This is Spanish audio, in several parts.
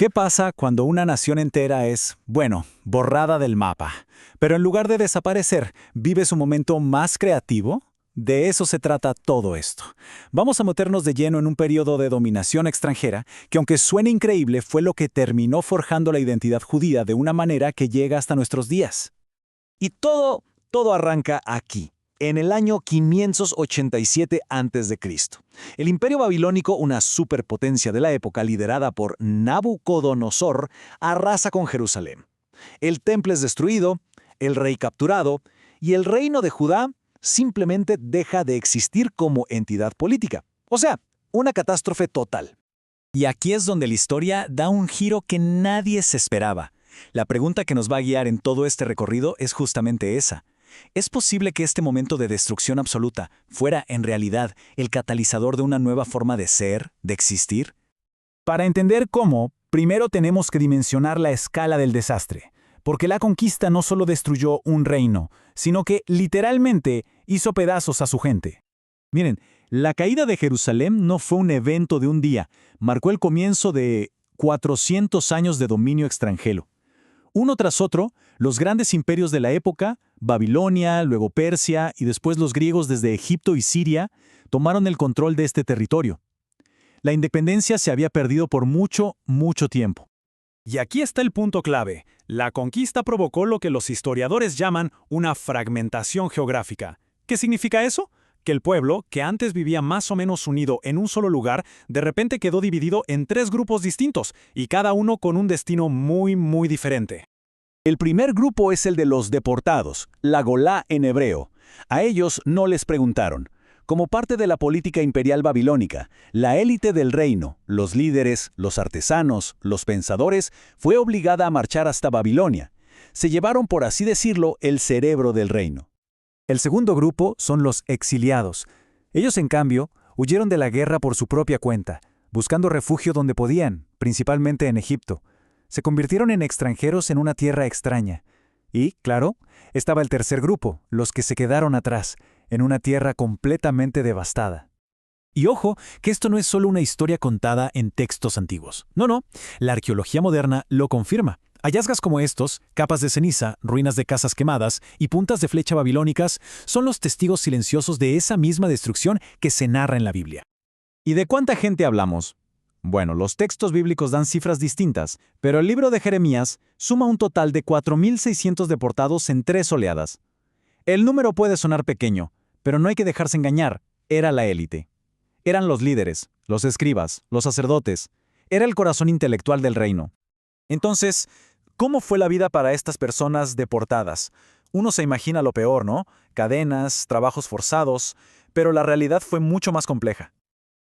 ¿Qué pasa cuando una nación entera es, bueno, borrada del mapa, pero en lugar de desaparecer, vive su momento más creativo? De eso se trata todo esto. Vamos a meternos de lleno en un periodo de dominación extranjera que, aunque suene increíble, fue lo que terminó forjando la identidad judía de una manera que llega hasta nuestros días. Y todo arranca aquí, en el año 587 a.C. El Imperio Babilónico, una superpotencia de la época liderada por Nabucodonosor, arrasa con Jerusalén. El templo es destruido, el rey capturado, y el reino de Judá simplemente deja de existir como entidad política. O sea, una catástrofe total. Y aquí es donde la historia da un giro que nadie se esperaba. La pregunta que nos va a guiar en todo este recorrido es justamente esa. ¿Es posible que este momento de destrucción absoluta fuera, en realidad, el catalizador de una nueva forma de ser, de existir? Para entender cómo, primero tenemos que dimensionar la escala del desastre, porque la conquista no solo destruyó un reino, sino que literalmente hizo pedazos a su gente. Miren, la caída de Jerusalén no fue un evento de un día, marcó el comienzo de 400 años de dominio extranjero. Uno tras otro, los grandes imperios de la época, Babilonia, luego Persia y después los griegos desde Egipto y Siria, tomaron el control de este territorio. La independencia se había perdido por mucho tiempo. Y aquí está el punto clave. La conquista provocó lo que los historiadores llaman una fragmentación geográfica. ¿Qué significa eso? Que el pueblo, que antes vivía más o menos unido en un solo lugar, de repente quedó dividido en 3 grupos distintos, y cada uno con un destino muy diferente. El primer grupo es el de los deportados, la Golá en hebreo. A ellos no les preguntaron. Como parte de la política imperial babilónica, la élite del reino, los líderes, los artesanos, los pensadores, fue obligada a marchar hasta Babilonia. Se llevaron, por así decirlo, el cerebro del reino. El segundo grupo son los exiliados. Ellos, en cambio, huyeron de la guerra por su propia cuenta, buscando refugio donde podían, principalmente en Egipto. Se convirtieron en extranjeros en una tierra extraña. Y, claro, estaba el tercer grupo, los que se quedaron atrás, en una tierra completamente devastada. Y ojo, que esto no es solo una historia contada en textos antiguos. No, la arqueología moderna lo confirma. Hallazgos como estos, capas de ceniza, ruinas de casas quemadas y puntas de flecha babilónicas son los testigos silenciosos de esa misma destrucción que se narra en la Biblia. ¿Y de cuánta gente hablamos? Bueno, los textos bíblicos dan cifras distintas, pero el libro de Jeremías suma un total de 4.600 deportados en 3 oleadas. El número puede sonar pequeño, pero no hay que dejarse engañar, era la élite. Eran los líderes, los escribas, los sacerdotes. Era el corazón intelectual del reino. Entonces, ¿cómo fue la vida para estas personas deportadas? Uno se imagina lo peor, ¿no? Cadenas, trabajos forzados, pero la realidad fue mucho más compleja.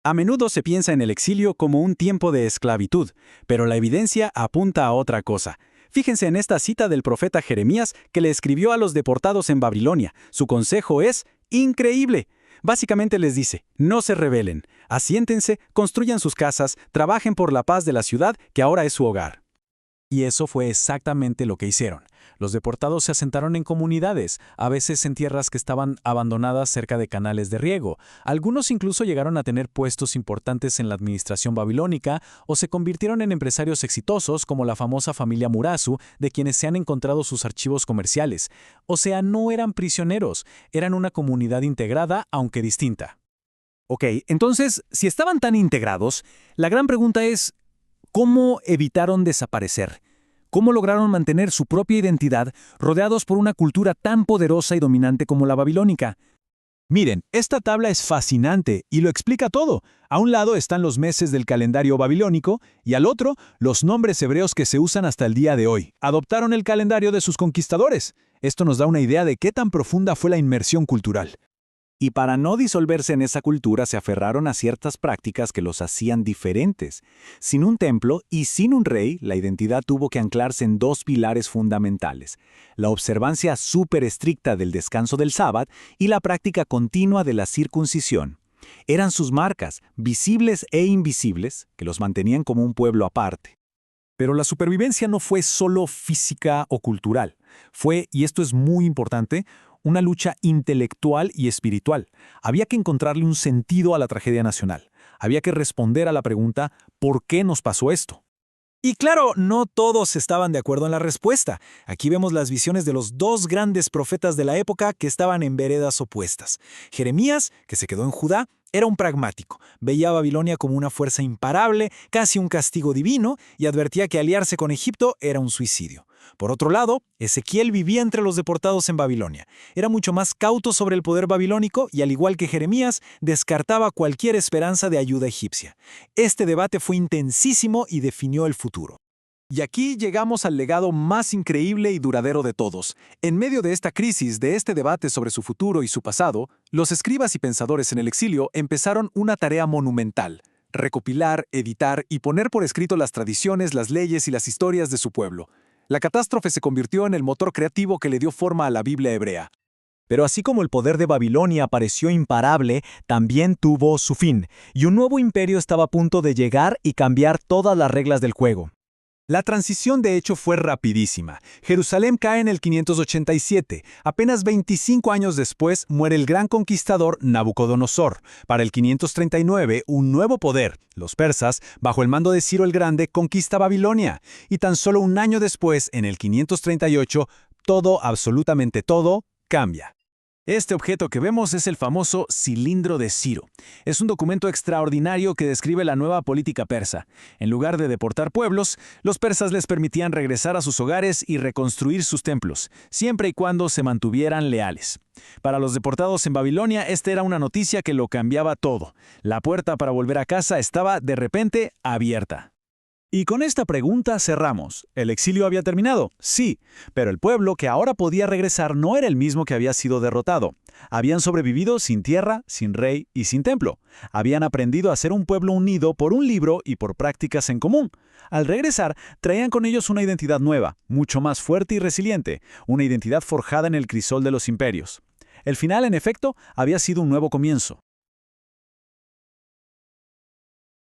A menudo se piensa en el exilio como un tiempo de esclavitud, pero la evidencia apunta a otra cosa. Fíjense en esta cita del profeta Jeremías que le escribió a los deportados en Babilonia. Su consejo es increíble. Básicamente les dice, no se rebelen, asiéntense, construyan sus casas, trabajen por la paz de la ciudad que ahora es su hogar. Y eso fue exactamente lo que hicieron. Los deportados se asentaron en comunidades, a veces en tierras que estaban abandonadas cerca de canales de riego. Algunos incluso llegaron a tener puestos importantes en la administración babilónica o se convirtieron en empresarios exitosos como la famosa familia Murasu, de quienes se han encontrado sus archivos comerciales. O sea, no eran prisioneros, eran una comunidad integrada, aunque distinta. Ok, entonces, si estaban tan integrados, la gran pregunta es, ¿cómo evitaron desaparecer? ¿Cómo lograron mantener su propia identidad rodeados por una cultura tan poderosa y dominante como la babilónica? Miren, esta tabla es fascinante y lo explica todo. A un lado están los meses del calendario babilónico y al otro, los nombres hebreos que se usan hasta el día de hoy. Adoptaron el calendario de sus conquistadores. Esto nos da una idea de qué tan profunda fue la inmersión cultural. Y para no disolverse en esa cultura se aferraron a ciertas prácticas que los hacían diferentes. Sin un templo y sin un rey, la identidad tuvo que anclarse en 2 pilares fundamentales: la observancia súper estricta del descanso del sábado y la práctica continua de la circuncisión. Eran sus marcas, visibles e invisibles, que los mantenían como un pueblo aparte. Pero la supervivencia no fue solo física o cultural. Fue, y esto es muy importante, una lucha intelectual y espiritual. Había que encontrarle un sentido a la tragedia nacional. Había que responder a la pregunta, ¿por qué nos pasó esto? Y claro, no todos estaban de acuerdo en la respuesta. Aquí vemos las visiones de los dos grandes profetas de la época que estaban en veredas opuestas. Jeremías, que se quedó en Judá, era un pragmático, veía a Babilonia como una fuerza imparable, casi un castigo divino, y advertía que aliarse con Egipto era un suicidio. Por otro lado, Ezequiel vivía entre los deportados en Babilonia. Era mucho más cauto sobre el poder babilónico y, al igual que Jeremías, descartaba cualquier esperanza de ayuda egipcia. Este debate fue intensísimo y definió el futuro. Y aquí llegamos al legado más increíble y duradero de todos. En medio de esta crisis, de este debate sobre su futuro y su pasado, los escribas y pensadores en el exilio empezaron una tarea monumental: recopilar, editar y poner por escrito las tradiciones, las leyes y las historias de su pueblo. La catástrofe se convirtió en el motor creativo que le dio forma a la Biblia hebrea. Pero así como el poder de Babilonia pareció imparable, también tuvo su fin, y un nuevo imperio estaba a punto de llegar y cambiar todas las reglas del juego. La transición, de hecho, fue rapidísima. Jerusalén cae en el 587. Apenas 25 años después muere el gran conquistador Nabucodonosor. Para el 539, un nuevo poder, los persas, bajo el mando de Ciro el Grande, conquista Babilonia. Y tan solo un año después, en el 538, todo, absolutamente todo, cambia. Este objeto que vemos es el famoso Cilindro de Ciro. Es un documento extraordinario que describe la nueva política persa. En lugar de deportar pueblos, los persas les permitían regresar a sus hogares y reconstruir sus templos, siempre y cuando se mantuvieran leales. Para los deportados en Babilonia, esta era una noticia que lo cambiaba todo. La puerta para volver a casa estaba, de repente, abierta. Y con esta pregunta cerramos. ¿El exilio había terminado? Sí, pero el pueblo que ahora podía regresar no era el mismo que había sido derrotado. Habían sobrevivido sin tierra, sin rey y sin templo. Habían aprendido a ser un pueblo unido por un libro y por prácticas en común. Al regresar, traían con ellos una identidad nueva, mucho más fuerte y resiliente, una identidad forjada en el crisol de los imperios. El final, en efecto, había sido un nuevo comienzo.